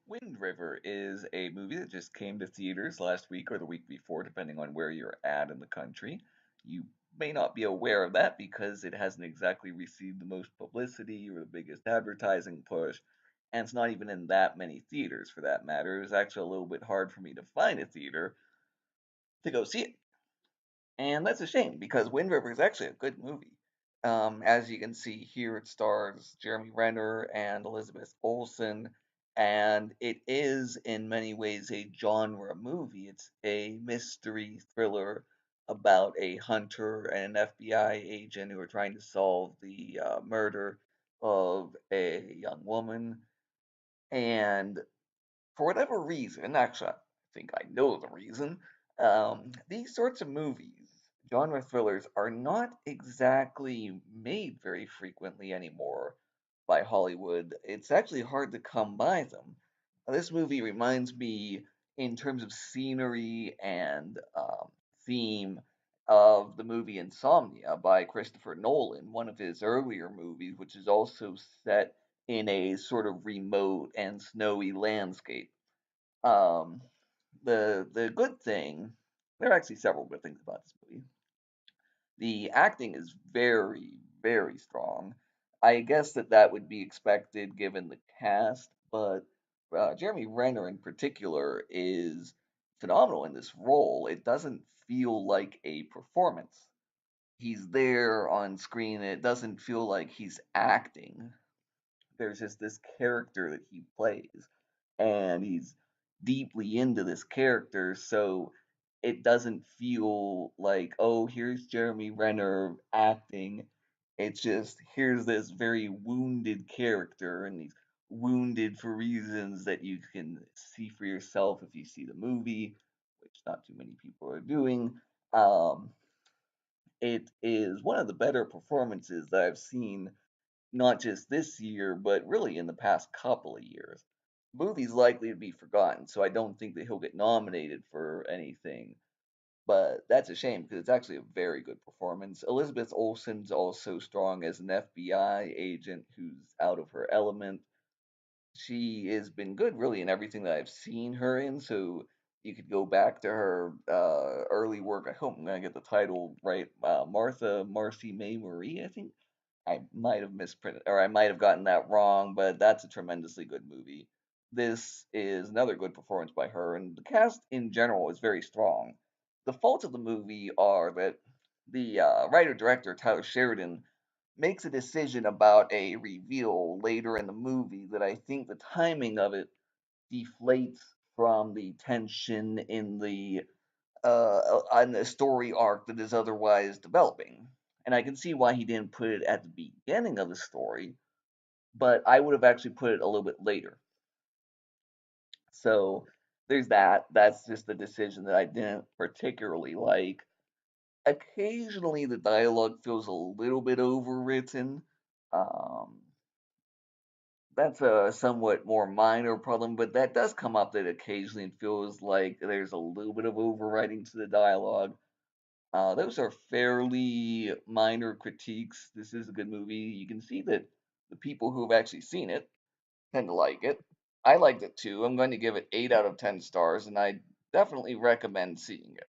Wind River is a movie that just came to theaters last week or the week before, depending on where you're at in the country. You may not be aware of that because it hasn't exactly received the most publicity or the biggest advertising push, and it's not even in that many theaters for that matter. It was actually a little bit hard for me to find a theater to go see it. And that's a shame because Wind River is actually a good movie. As you can see here, it stars Jeremy Renner and Elizabeth Olsen, and it is in many ways a genre movie. It's a mystery thriller about a hunter and an FBI agent who are trying to solve the murder of a young woman. And for whatever reason, actually, I think I know the reason, these sorts of movies, genre thrillers, are not exactly made very frequently anymore by Hollywood. It's actually hard to come by them. This movie reminds me, in terms of scenery and theme, of the movie Insomnia by Christopher Nolan, one of his earlier movies, which is also set in a sort of remote and snowy landscape. Um, the good thing, there are actually several good things about this movie. The acting is very, very strong. I guess that would be expected given the cast, but Jeremy Renner in particular is phenomenal in this role. It doesn't feel like a performance. He's there on screen, and it doesn't feel like he's acting. There's just this character that he plays, and he's deeply into this character, so it doesn't feel like, oh, here's Jeremy Renner acting. It's just here's this very wounded character, and he's wounded for reasons that you can see for yourself if you see the movie, which not too many people are doing. Um, it is one of the better performances that I've seen not just this year, but really in the past couple of years. The movie's likely to be forgotten, so I don't think that he'll get nominated for anything. But that's a shame because it's actually a very good performance. Elizabeth Olsen's also strong as an FBI agent who's out of her element. She has been good really in everything that I've seen her in, so you could go back to her early work. I hope I'm gonna get the title right. Martha Marcy May Marie, I think. I might have misprinted or I might have gotten that wrong, but that's a tremendously good movie. This is another good performance by her, and the cast in general is very strong. The faults of the movie are that the writer director Tyler Sheridan makes a decision about a reveal later in the movie that I think the timing of it deflates from the tension in the story arc that is otherwise developing. And I can see why he didn't put it at the beginning of the story, but I would have actually put it a little bit later. So there's that. That's just the decision that I didn't particularly like. Occasionally, the dialogue feels a little bit overwritten. Um, that's a somewhat more minor problem, but that does come up that occasionally it feels like there's a little bit of overwriting to the dialogue. Those are fairly minor critiques. This is a good movie. You can see that the people who have actually seen it tend to like it. I liked it too. I'm going to give it 8 out of 10 stars, and I definitely recommend seeing it.